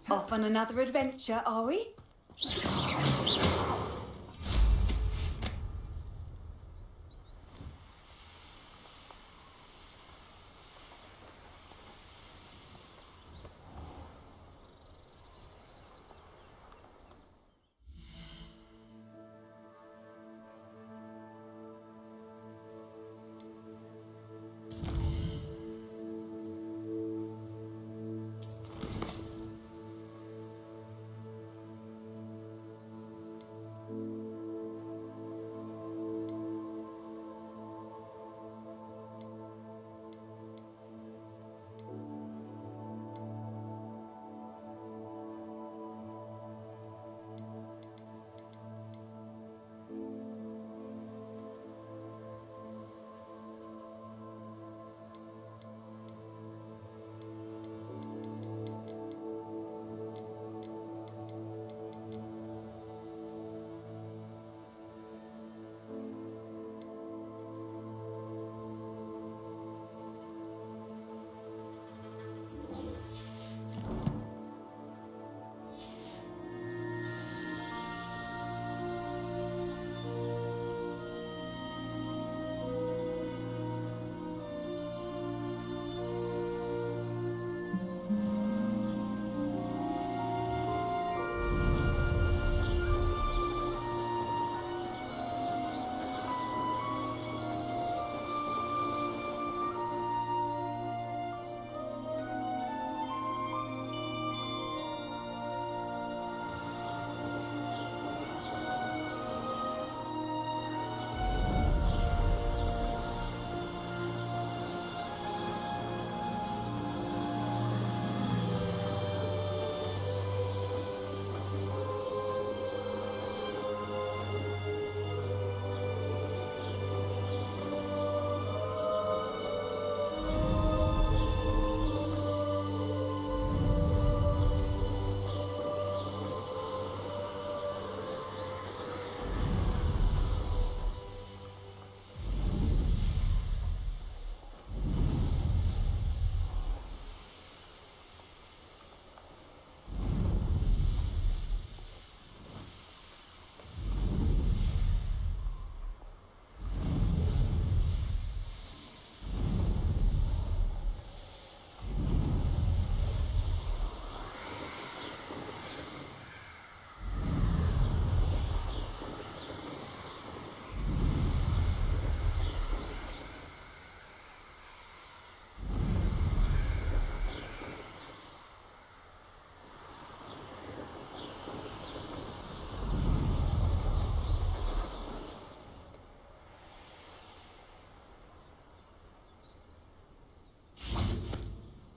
Off on another adventure, are we?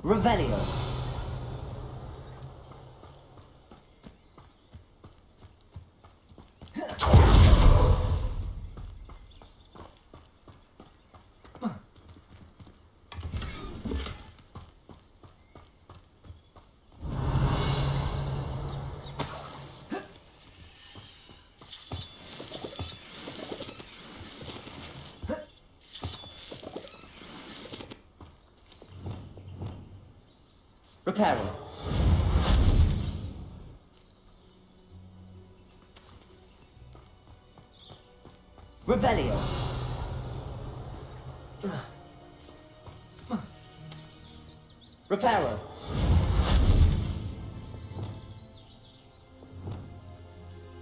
Revelio. Reparo. Revelio. Reparo.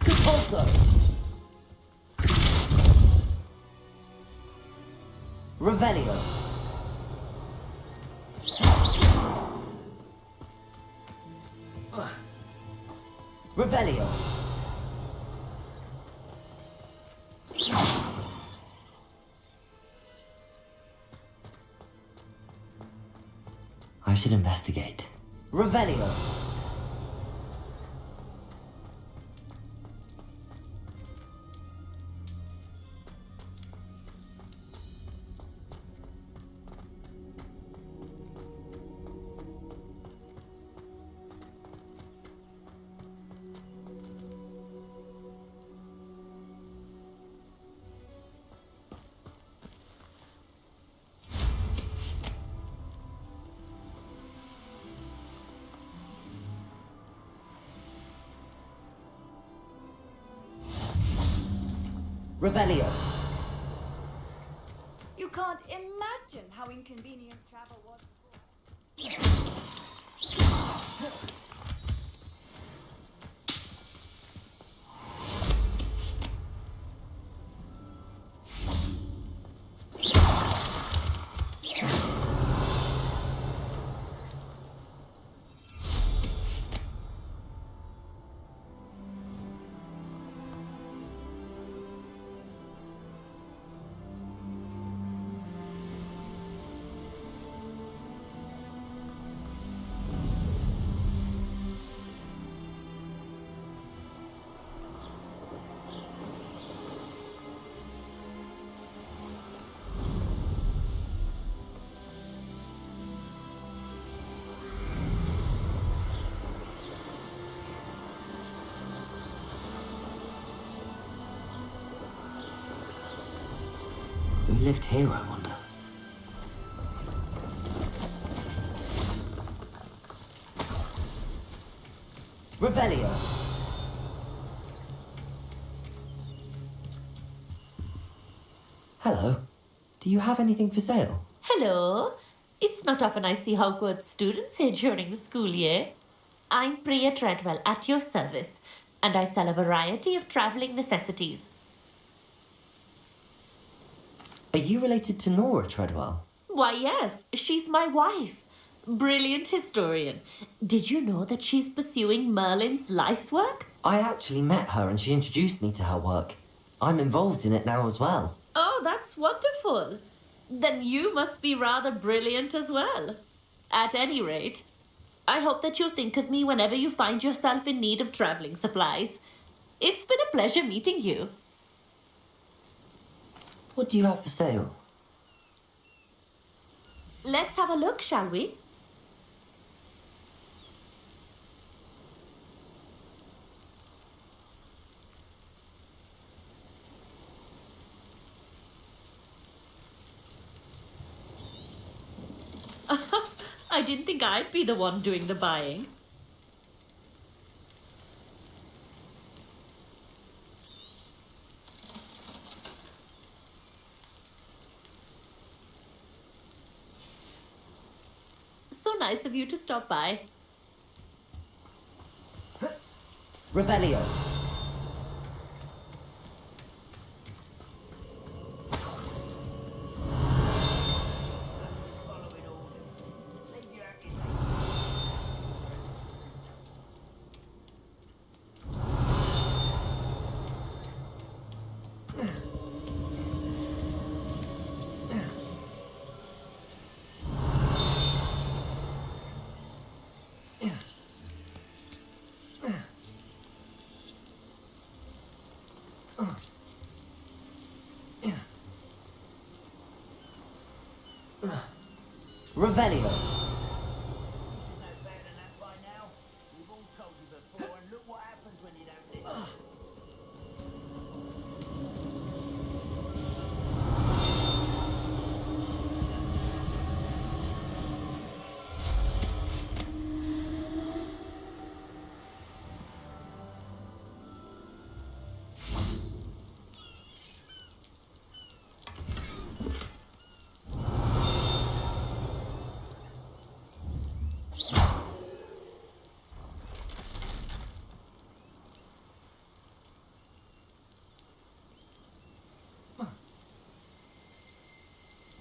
Compulso. Revelio. Revelio. I should investigate. Revelio. Revelio. You can't imagine how inconvenient travel was before. Who lived here, I wonder? Revelio. Hello. Do you have anything for sale? Hello. It's not often I see Hogwarts students here during the school year. I'm Priya Treadwell, at your service, and I sell a variety of travelling necessities. Are you related to Nora Treadwell? Why, yes, she's my wife. Brilliant historian. Did you know that she's pursuing Merlin's life's work? I actually met her and she introduced me to her work. I'm involved in it now as well. Oh, that's wonderful. Then you must be rather brilliant as well. At any rate, I hope that you'll think of me whenever you find yourself in need of travelling supplies. It's been a pleasure meeting you. What do you have for sale? Let's have a look, shall we? I didn't think I'd be the one doing the buying. So nice of you to stop by. Revelio. Revelio. No better than that by now. We've all told you before, and look what happens when you don't listen.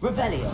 Revelio.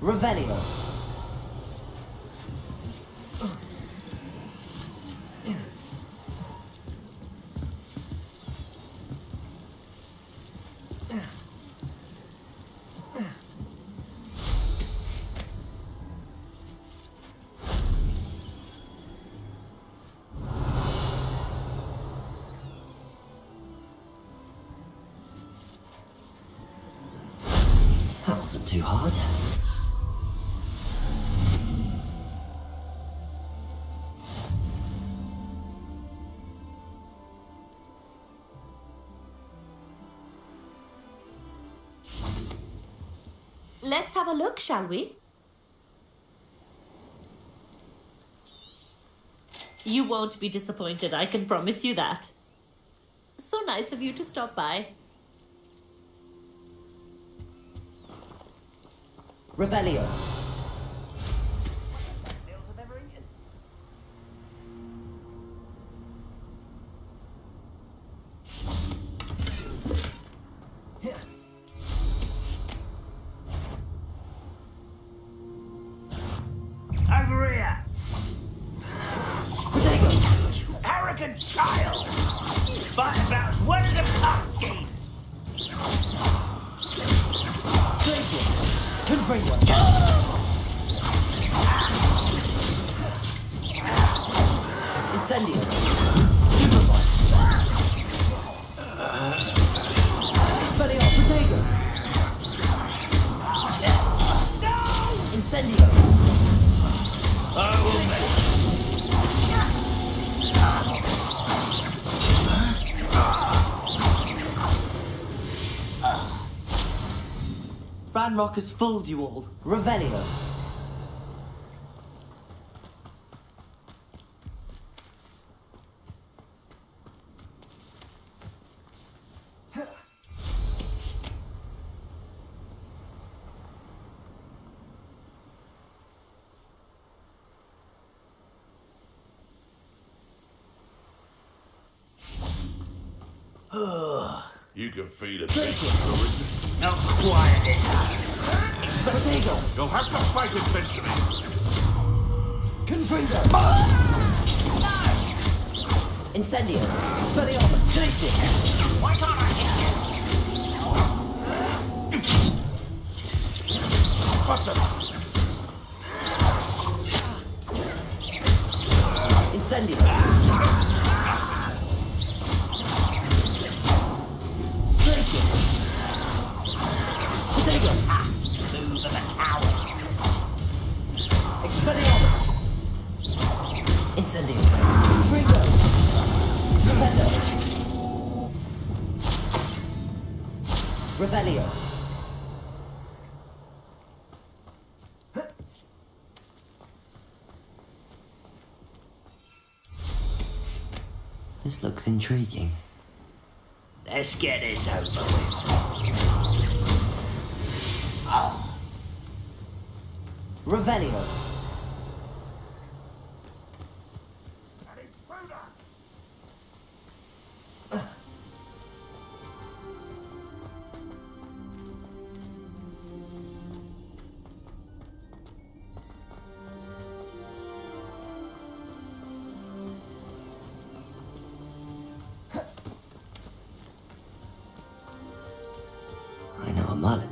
Revelio. That wasn't too hard. Let's have a look, shall we? You won't be disappointed, I can promise you that. So nice of you to stop by. Revelio. Meals I've ever eaten. Over here! Protego. You arrogant child! You fight about as well as a pumpkin! Glacier. Confringo. Incendio. Superfire. Expelliarmus. Protego. Incendio. I will make Ranrock has fooled you all. Revelio. You can feed a Glacier. beast. not quiet enough. Protego. You'll have to fight eventually. Confringo. Incendio. Expelliarmus. Glacier. Why can't I hit Buster! Incendio. Glacier. Protego. you? Move of a coward. Expelliarmus. Incendio. Confringo. Rependo. Revelio. This looks intriguing. Let's get this over with. Revelio.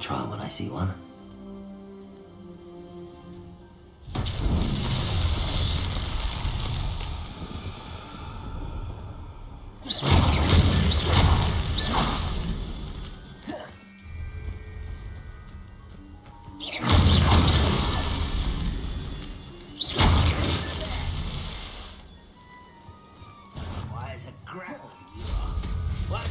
trial when I see one. Why, it's a grapple. What?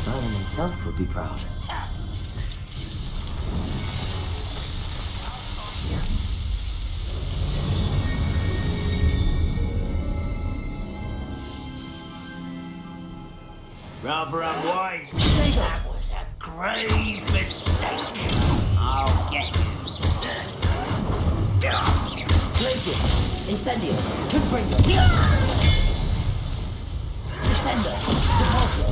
Merlin himself would be proud. Rather unwise. That was a grave mistake. I'll get you. Glacier! Incendio! Confringo! Descender! Repulsor!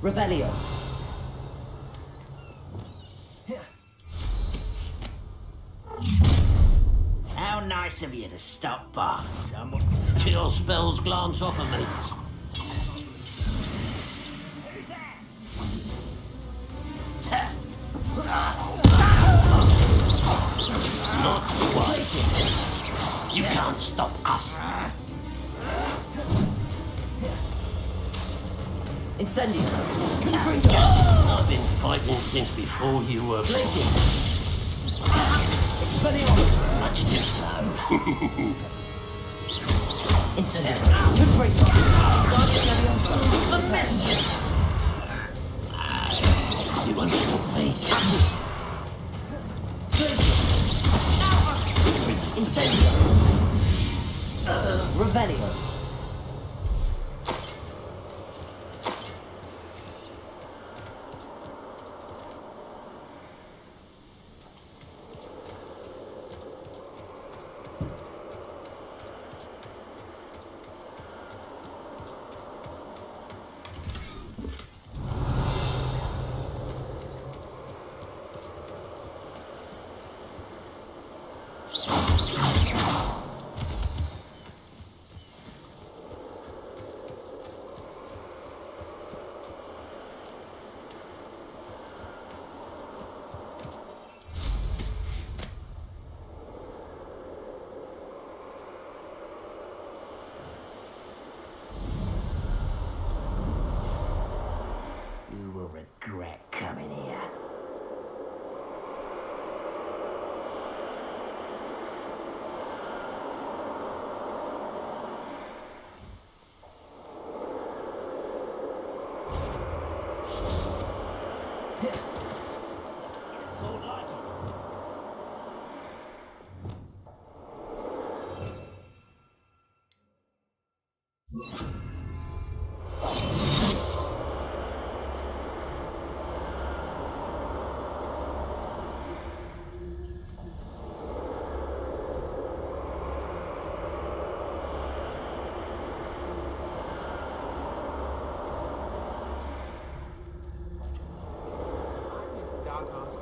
Revelio! How nice of you to stop by. Kill spells glance off of me. Not twice. You can't stop us. Incendio! I've been fighting since before you were born. Expelliarmus! Much too slow. Incendio! Confringo! A mess. You won't stop me. Incendio! Revelio! You will regret coming here.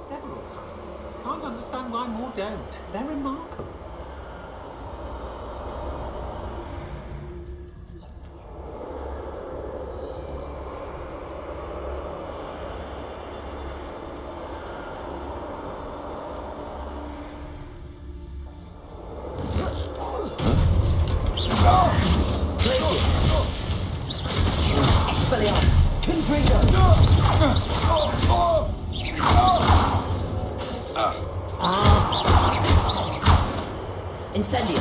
Several times. Can't understand why more don't. They're remarkable. Expelliarmus! Confringo! Incendio!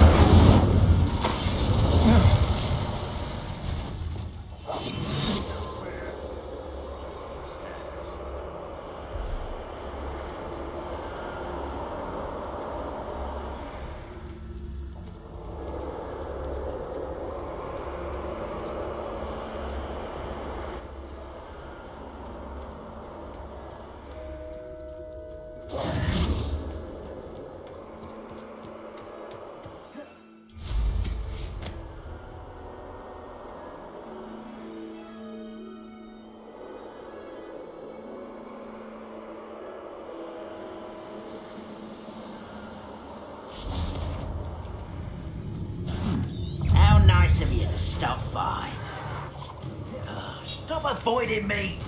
nice of you to stop by. Stop avoiding me!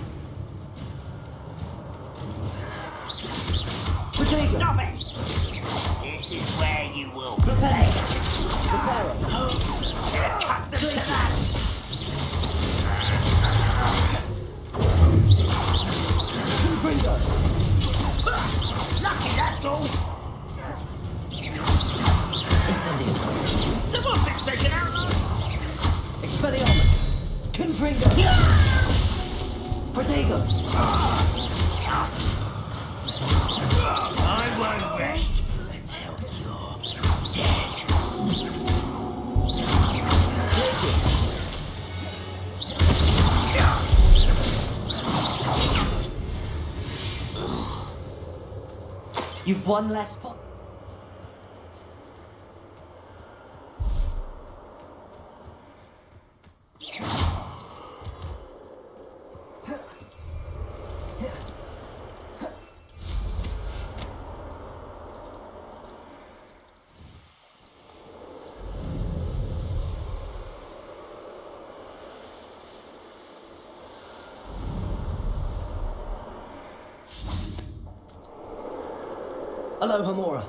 Protego! Stop it! This is where you will play. Prepare! You're accustomed to that! Confringo! Lucky, that's all! Incendio! Someone been taken out, though! Expelliarmus! Confringo! Protego! I won't rest until you're dead. Glacius! You've one less fun. Hello, Hamora.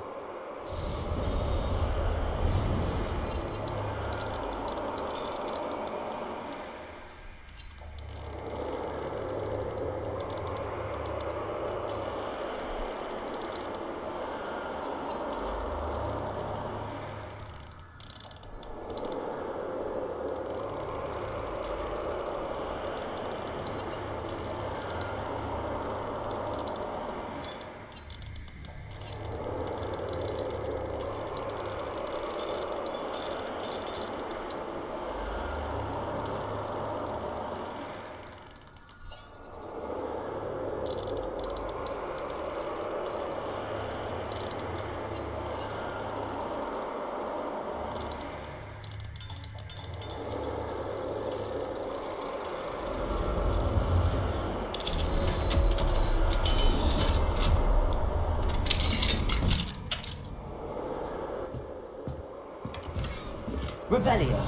Revelio.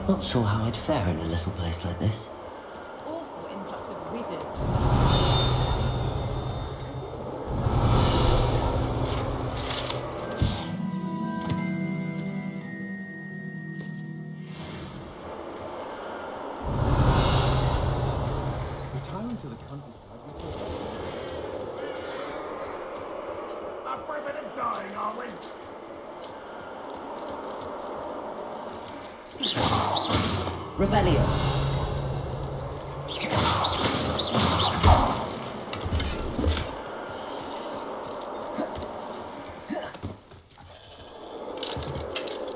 Not sure how I'd fare in a little place like this. Awful influx of wizards. Retiring to the countryside before. Up for a bit of dying, are we? Revelio.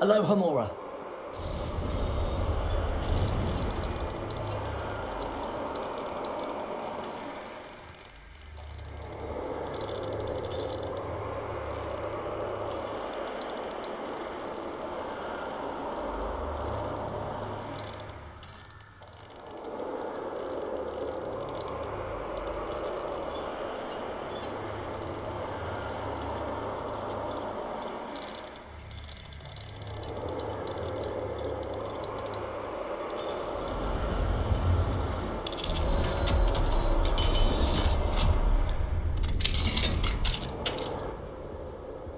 Hello, Hamora.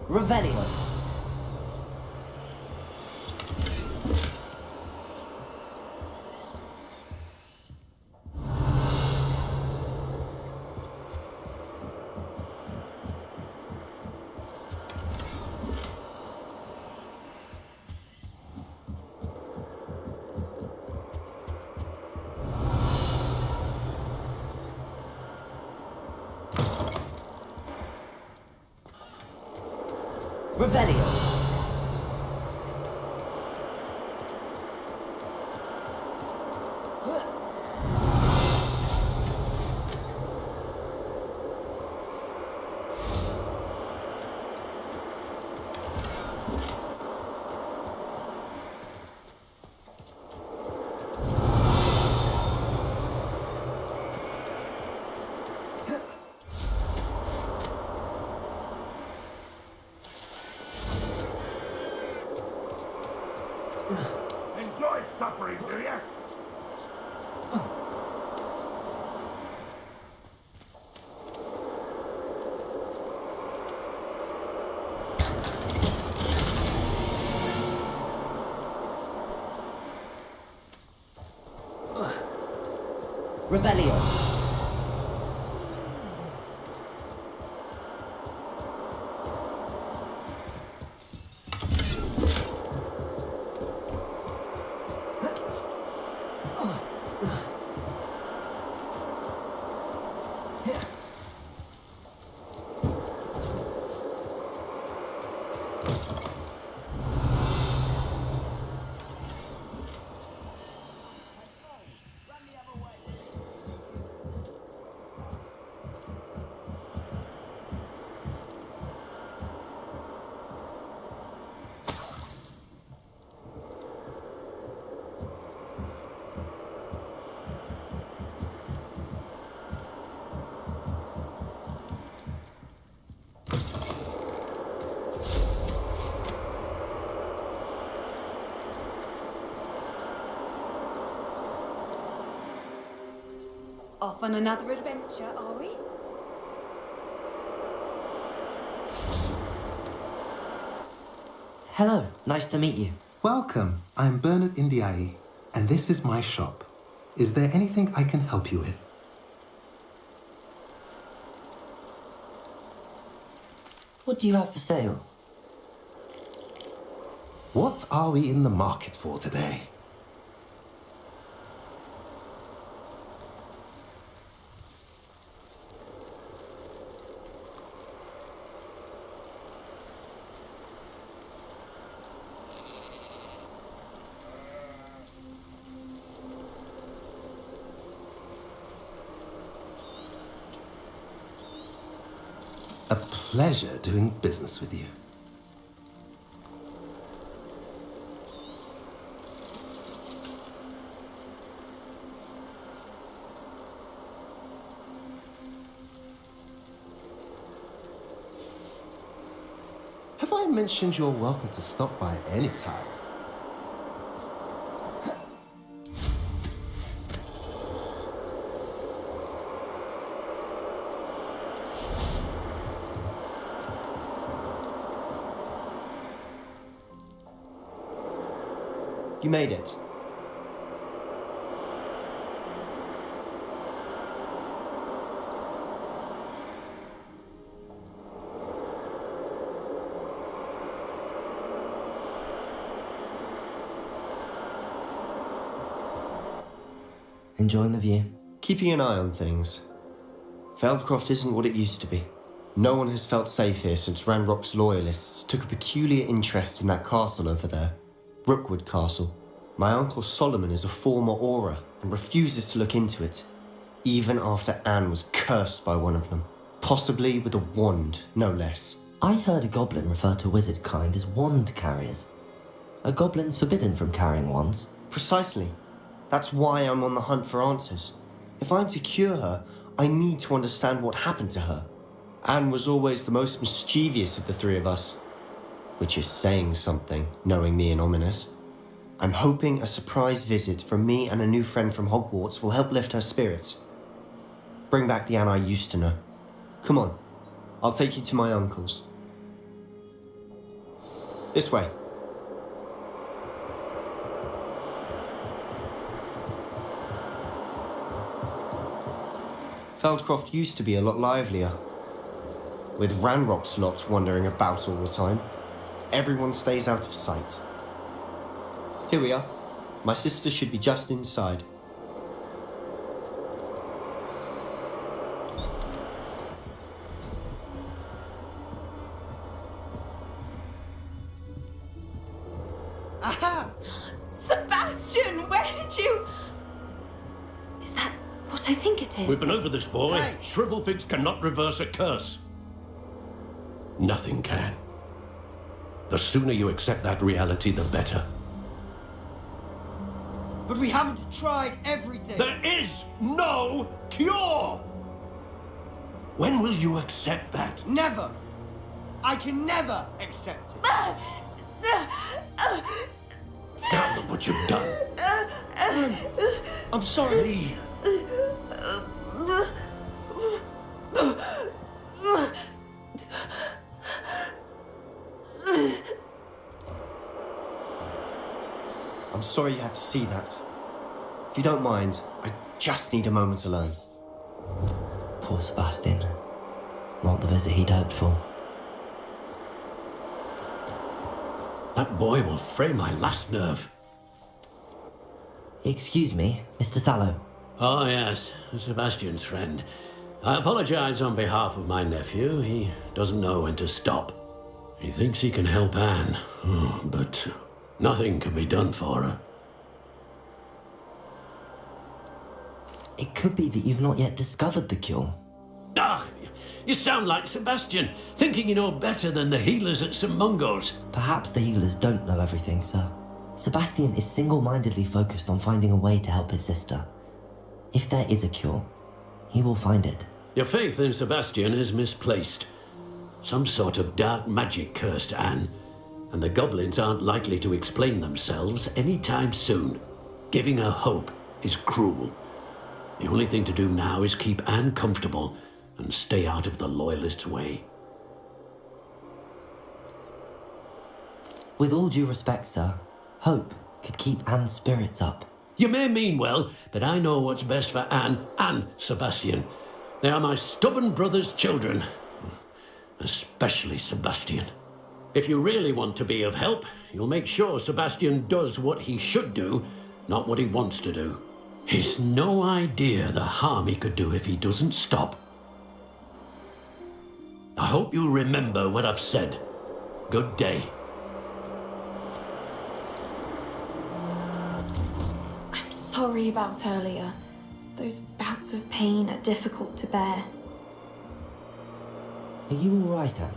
Revelio. Revelio. suffering, do you? Revelio. Off on another adventure, are we? Hello, nice to meet you. Welcome. I'm Bernard Indiai, and this is my shop. Is there anything I can help you with? What do you have for sale? What are we in the market for today? A pleasure doing business with you. Have I mentioned you're welcome to stop by any time? You made it. Enjoying the view? Keeping an eye on things. Feldcroft isn't what it used to be. No one has felt safe here since Ranrock's loyalists took a peculiar interest in that castle over there. Rookwood Castle. My uncle Solomon is a former Auror and refuses to look into it, even after Anne was cursed by one of them. Possibly with a wand, no less. I heard a goblin refer to wizard kind as wand carriers. Are goblins forbidden from carrying wands? Precisely. That's why I'm on the hunt for answers. If I'm to cure her, I need to understand what happened to her. Anne was always the most mischievous of the three of us. Which is saying something, knowing me and Ominous. I'm hoping a surprise visit from me and a new friend from Hogwarts will help lift her spirits. Bring back the Anne I used to know. Come on, I'll take you to my uncle's. This way. Feldcroft used to be a lot livelier. With Ranrock's lot wandering about all the time, everyone stays out of sight. Here we are. My sister should be just inside. Aha! Sebastian, where did you... Is that what I think it is? We've been over this, boy. Hey. Shrivelfigs cannot reverse a curse. Nothing can. The sooner you accept that reality, the better. But we haven't tried everything. There is no cure! When will you accept that? Never. I can never accept it. Now look what you've done. I'm sorry. Leave. I'm sorry you had to see that. If you don't mind, I just need a moment alone. Poor Sebastian. Not the visit he'd hoped for. That boy will fray my last nerve. Excuse me, Mr. Sallow. Oh, yes, Sebastian's friend. I apologize on behalf of my nephew. He doesn't know when to stop. He thinks he can help Anne, but nothing can be done for her. It could be that you've not yet discovered the cure. Ah, you sound like Sebastian, thinking you know better than the healers at St. Mungo's. Perhaps the healers don't know everything, sir. Sebastian is single-mindedly focused on finding a way to help his sister. If there is a cure, he will find it. Your faith in Sebastian is misplaced. Some sort of dark magic cursed Anne, and the goblins aren't likely to explain themselves anytime soon. Giving her hope is cruel. The only thing to do now is keep Anne comfortable and stay out of the Loyalists' way. With all due respect, sir, hope could keep Anne's spirits up. You may mean well, but I know what's best for Anne and Sebastian. They are my stubborn brother's children. Especially Sebastian. If you really want to be of help, you'll make sure Sebastian does what he should do, not what he wants to do. He's no idea the harm he could do if he doesn't stop. I hope you remember what I've said. Good day. I'm sorry about earlier. Those bouts of pain are difficult to bear. Are you all right, Anne?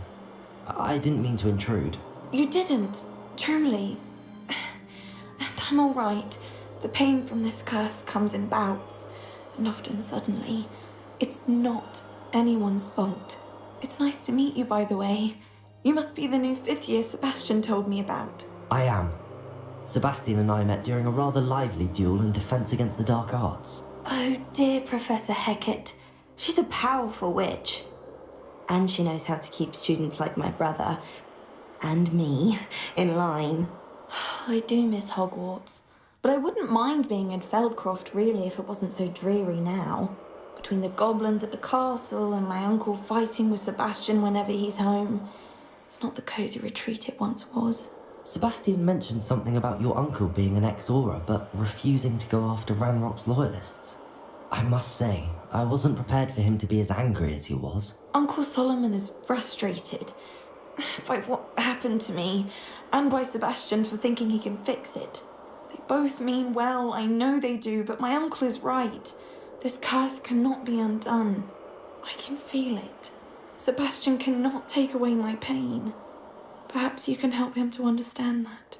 I didn't mean to intrude. You didn't, truly. And I'm all right. The pain from this curse comes in bouts, and often suddenly. It's not anyone's fault. It's nice to meet you, by the way. You must be the new 5th year Sebastian told me about. I am. Sebastian and I met during a rather lively duel in Defense Against the Dark Arts. Oh, dear Professor Hecat. She's a powerful witch. And she knows how to keep students like my brother, and me, in line. I do miss Hogwarts, but I wouldn't mind being in Feldcroft really if it wasn't so dreary now. Between the goblins at the castle and my uncle fighting with Sebastian whenever he's home, it's not the cosy retreat it once was. Sebastian mentioned something about your uncle being an ex-Auror, but refusing to go after Ranrock's loyalists. I must say, I wasn't prepared for him to be as angry as he was. Uncle Solomon is frustrated by what happened to me, and by Sebastian for thinking he can fix it. They both mean well, I know they do, but my uncle is right. This curse cannot be undone. I can feel it. Sebastian cannot take away my pain. Perhaps you can help him to understand that.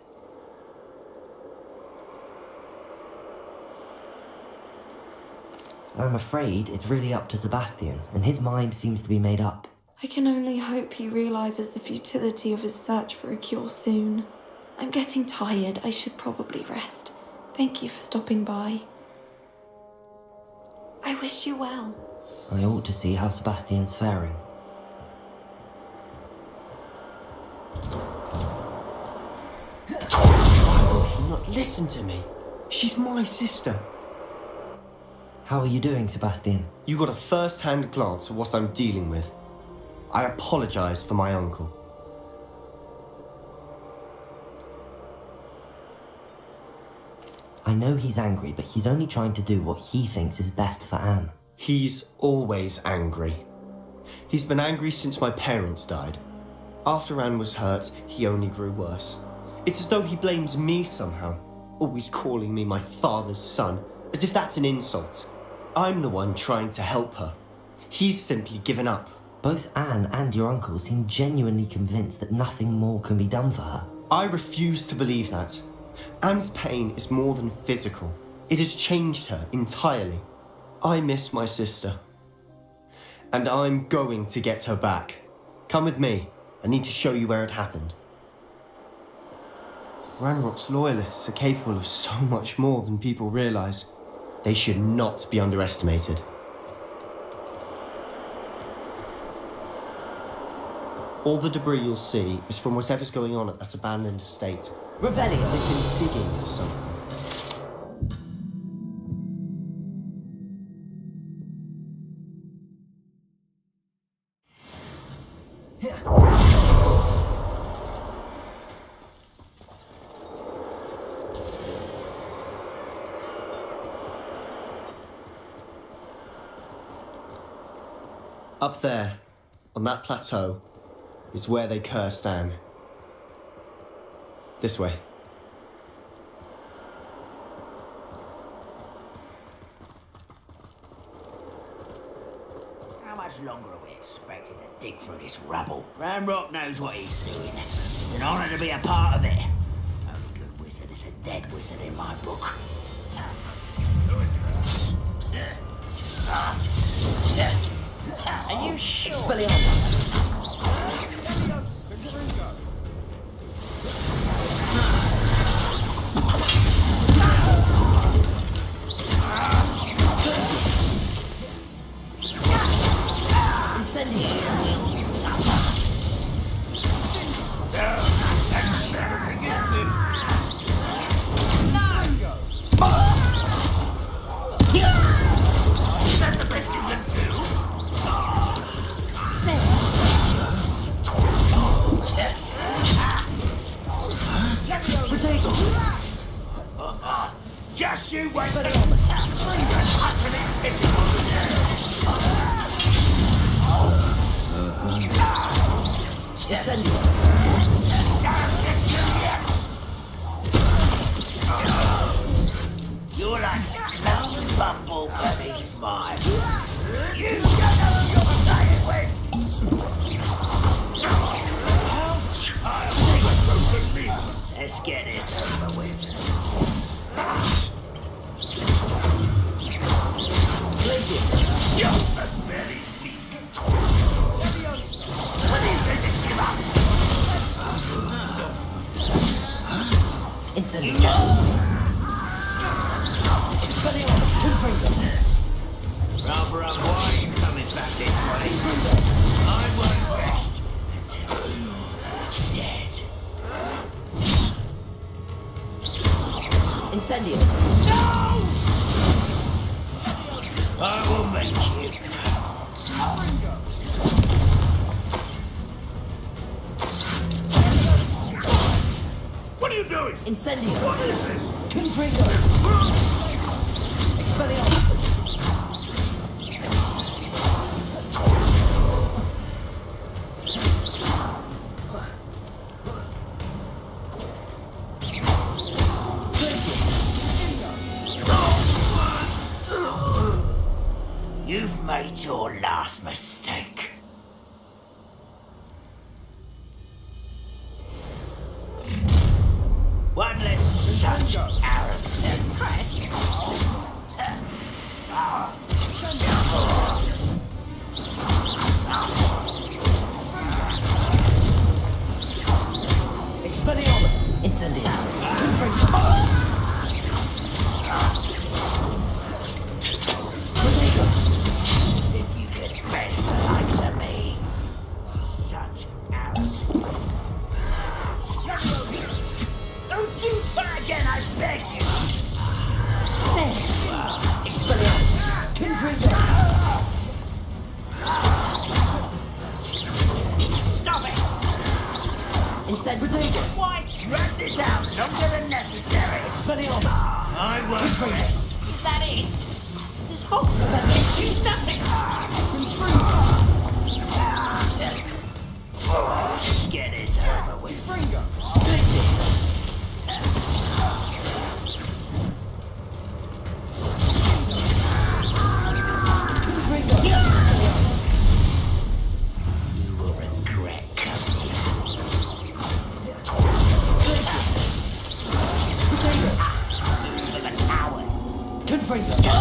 I'm afraid it's really up to Sebastian, and his mind seems to be made up. I can only hope he realizes the futility of his search for a cure soon. I'm getting tired. I should probably rest. Thank you for stopping by. I wish you well. I ought to see how Sebastian's faring. Why will he not listen to me? She's my sister. How are you doing, Sebastian? You got a first-hand glance at what I'm dealing with. I apologize for my uncle. I know he's angry, but he's only trying to do what he thinks is best for Anne. He's always angry. He's been angry since my parents died. After Anne was hurt, he only grew worse. It's as though he blames me somehow, always calling me my father's son, as if that's an insult. I'm the one trying to help her. He's simply given up. Both Anne and your uncle seem genuinely convinced that nothing more can be done for her. I refuse to believe that. Anne's pain is more than physical. It has changed her entirely. I miss my sister. And I'm going to get her back. Come with me. I need to show you where it happened. Ranrock's loyalists are capable of so much more than people realise. They should not be underestimated. All the debris you'll see is from whatever's going on at that abandoned estate. Revelio! They've been digging for something. Up there, on that plateau, is where they cursed Anne. This way. How much longer are we expected to dig through this rubble? Ranrock knows what he's doing. It's an honour to be a part of it. Only good wizard is a dead wizard in my book. Are you sure? Just you wait for You're like a clown bumble beneath mine. You don't know who you're playing with. Oh, child. Let's get this over with. You're so very weak. What is it to give up? Rather why he's coming back this way. I won't rest until you're dead. Incendio! No! I will make you. What are you doing? Incendio! What is this? Confringo! Expelliarmus! You've made your last mistake. One less such arrogant press. Expelliarmus! Incendio! Confringo! If you could rest the likes of me. Such arrogance. Don't do that again, I beg you! Expelliarmus! Confringo! Stop it! Incendio! Why drag this out longer than necessary? Expelliarmus! I won't rest. Is that it? Does Hogwarts teach you nothing? Let's get this over with. You will regret coming. You're a coward. Confringo!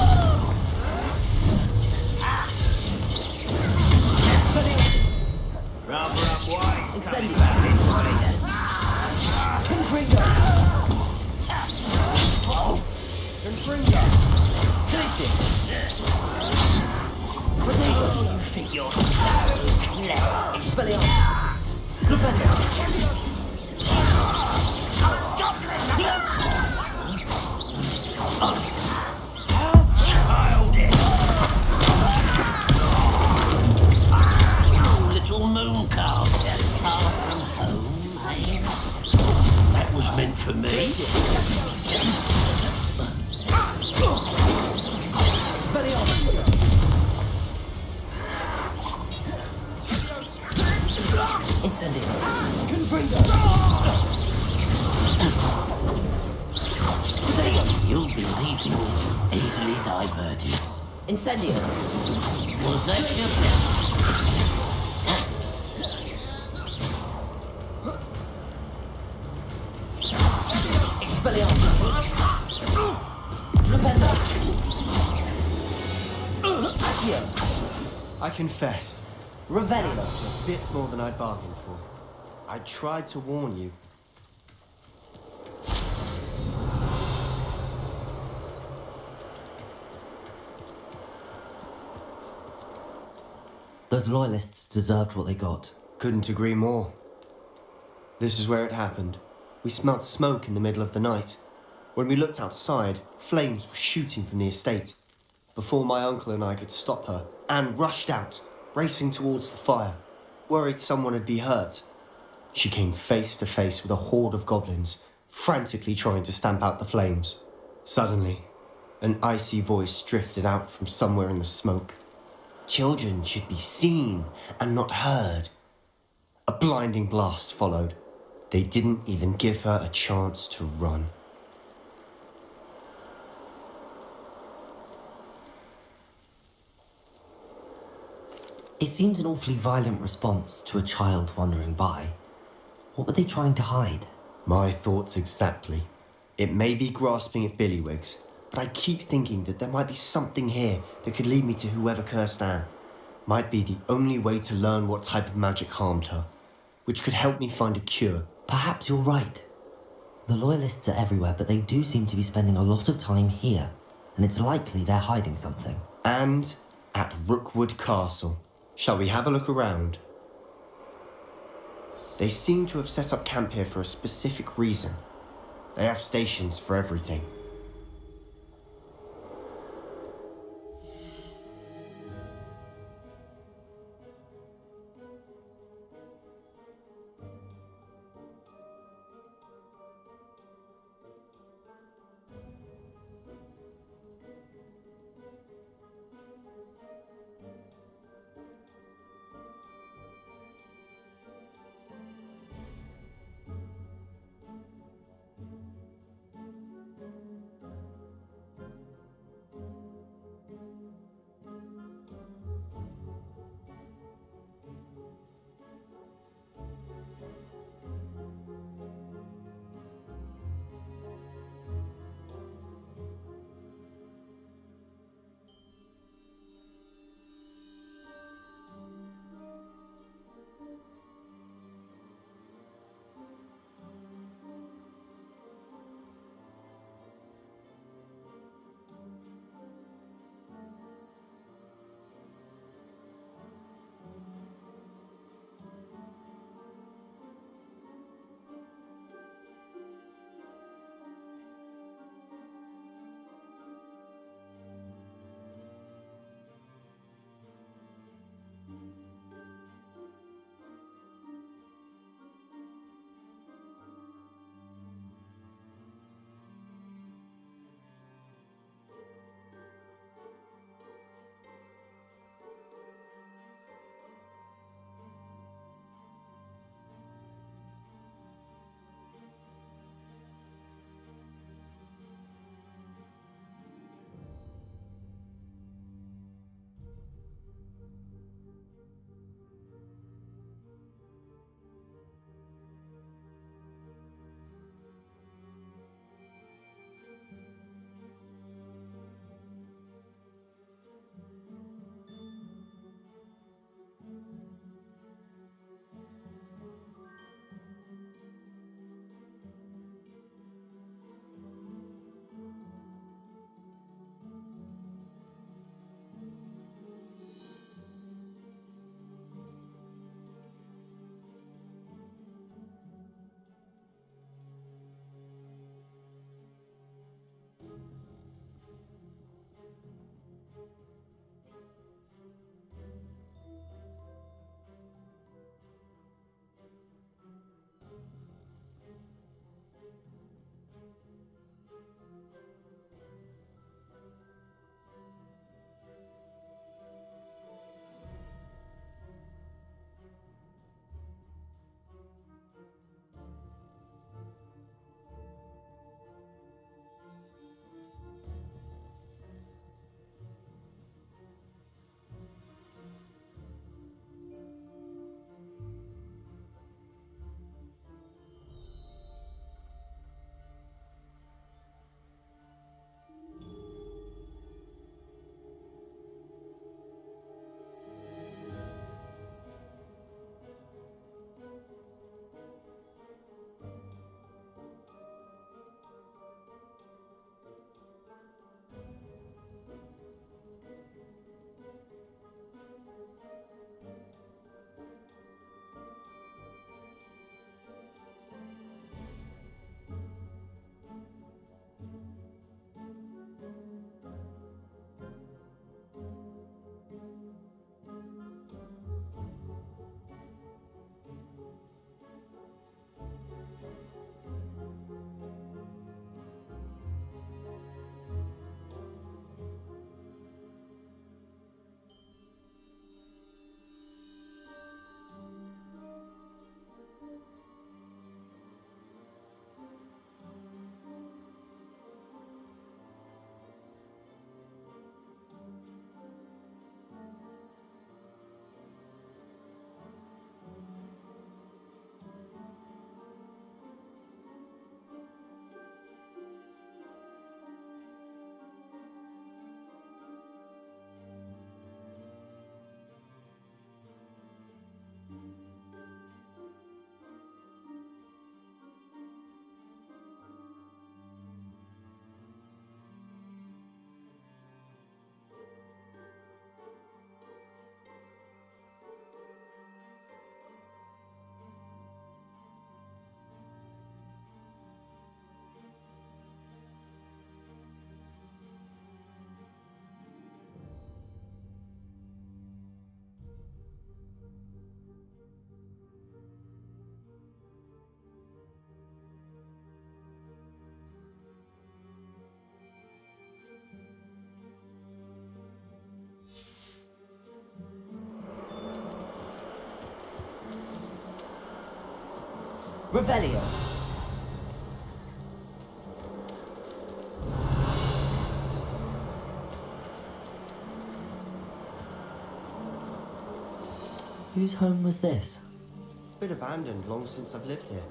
You're so clever. Expelliarmus! Little moon calf, far from home, eh? That was meant for me. Incendio! You'll believe you, easily diverted. Incendio! Was that your best? Expelliarmus! Flipenda! Accio! I confess, Revelio! that was a bit more than I bargained for. I tried to warn you. Those loyalists deserved what they got. Couldn't agree more. This is where it happened. We smelt smoke in the middle of the night. When we looked outside, flames were shooting from the estate. Before my uncle and I could stop her, Anne rushed out, racing towards the fire, worried someone would be hurt. She came face to face with a horde of goblins, frantically trying to stamp out the flames. Suddenly, an icy voice drifted out from somewhere in the smoke. Children should be seen and not heard. A blinding blast followed. They didn't even give her a chance to run. It seems an awfully violent response to a child wandering by. What were they trying to hide? My thoughts exactly. It may be grasping at Billywigs, but I keep thinking that there might be something here that could lead me to whoever cursed Anne. Might be the only way to learn what type of magic harmed her, which could help me find a cure. Perhaps you're right. The loyalists are everywhere, but they do seem to be spending a lot of time here, and it's likely they're hiding something. And at Rookwood Castle. Shall we have a look around? They seem to have set up camp here for a specific reason. They have stations for everything. Revelio. Whose home was this? Bit abandoned long since I've lived here.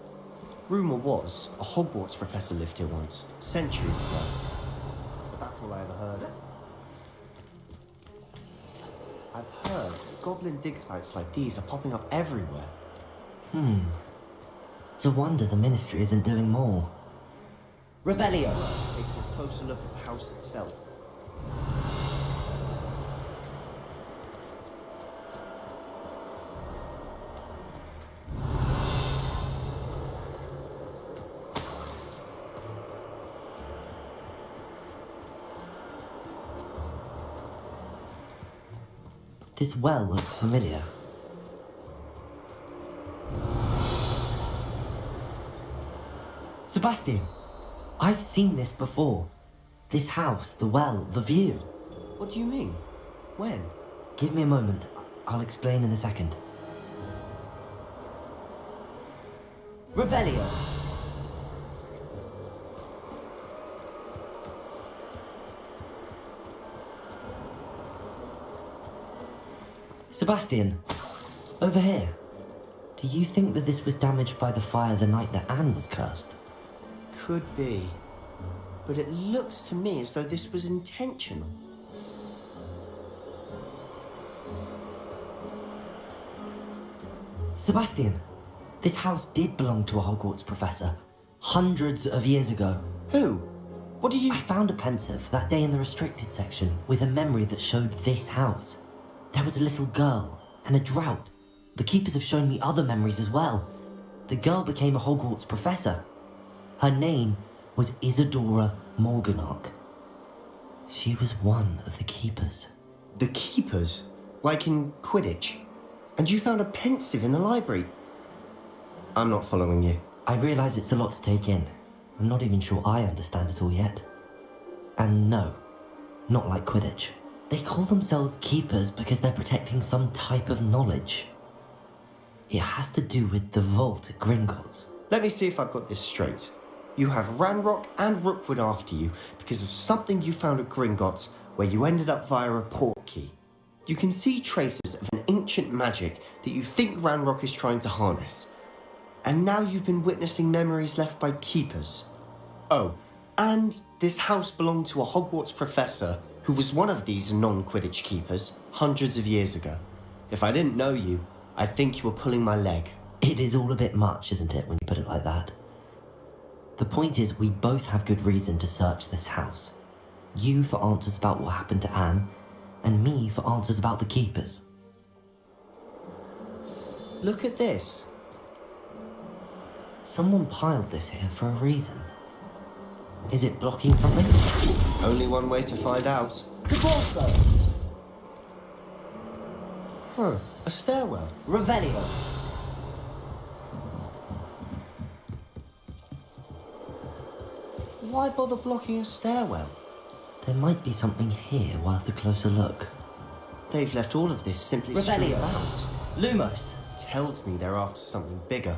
Rumour was, a Hogwarts professor lived here once, centuries ago. But that's all I ever heard. I've heard goblin dig sites like these are popping up everywhere. It's a wonder the Ministry isn't doing more. Revelio. Taking a closer look at the house itself. This well looks familiar. Sebastian, I've seen this before. This house, the well, the view. What do you mean? When? Give me a moment. I'll explain in a second. Revelio. Sebastian, over here. Do you think that this was damaged by the fire the night that Anne was cursed? Could be. But it looks to me as though this was intentional. Sebastian, this house did belong to a Hogwarts professor. Hundreds of years ago. Who? What do you... I found a pensive that day in the restricted section with a memory that showed this house. There was a little girl and a drought. The keepers have shown me other memories as well. The girl became a Hogwarts professor. Her name was Isadora Morganach. She was one of the keepers. The keepers? Like in Quidditch? And you found a pensive in the library? I'm not following you. I realise it's a lot to take in. I'm not even sure I understand it all yet. And no, not like Quidditch. They call themselves keepers because they're protecting some type of knowledge. It has to do with the vault at Gringotts. Let me see if I've got this straight. You have Ranrock and Rookwood after you because of something you found at Gringotts where you ended up via a portkey. You can see traces of an ancient magic that you think Ranrock is trying to harness. And now you've been witnessing memories left by keepers. Oh, and this house belonged to a Hogwarts professor who was one of these non-Quidditch keepers hundreds of years ago. If I didn't know you, I'd think you were pulling my leg. It is all a bit much, isn't it, when you put it like that? The point is, we both have good reason to search this house. You for answers about what happened to Anne, and me for answers about the keepers. Look at this. Someone piled this here for a reason. Is it blocking something? Only one way to find out. Capulso! Huh, a stairwell. Revelio. Why bother blocking a stairwell? There might be something here worth a closer look. They've left all of this simply strewn Revelio. about. Lumos. Tells me they're after something bigger.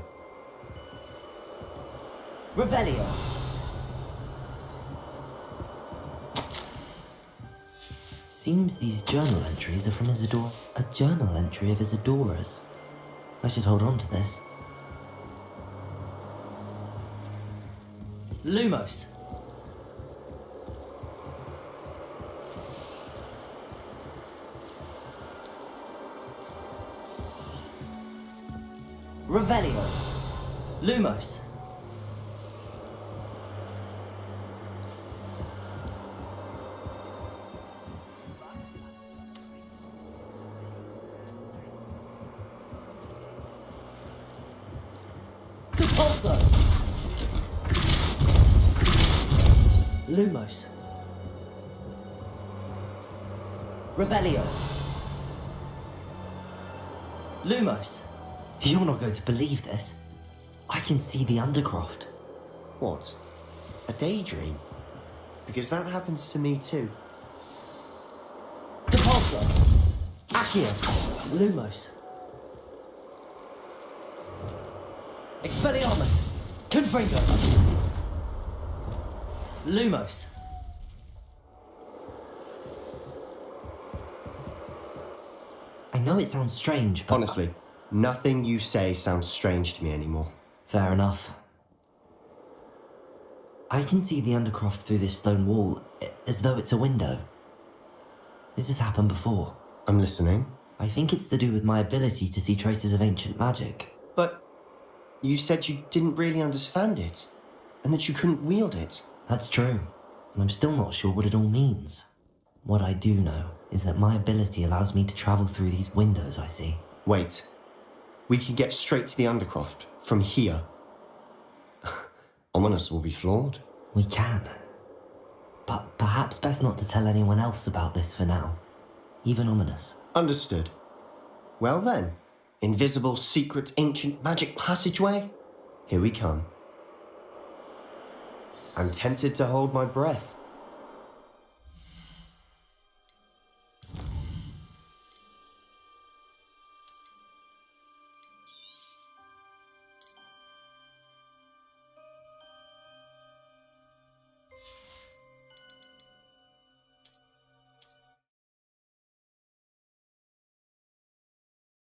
Revelio. Seems these journal entries are from Isadora. A journal entry of Isadora's. I should hold on to this. Lumos. Revelio. Lumos. Capulso. Lumos. Revelio. Lumos. You're not going to believe this. I can see the Undercroft. What? A daydream? Because that happens to me too. Capulso. Accio. Lumos. Expelliarmus! Confringo! Lumos! I know it sounds strange, but... Honestly, nothing you say sounds strange to me anymore. Fair enough. I can see the Undercroft through this stone wall, as though it's a window. This has happened before. I'm listening. I think it's to do with my ability to see traces of ancient magic. But you said you didn't really understand it, and that you couldn't wield it. That's true, and I'm still not sure what it all means. What I do know is that my ability allows me to travel through these windows I see. Wait. We can get straight to the Undercroft from here. Ominous will be floored. We can. But perhaps best not to tell anyone else about this for now. Even Ominous. Understood. Well then, invisible, secret, ancient magic passageway? Here we come. I'm tempted to hold my breath.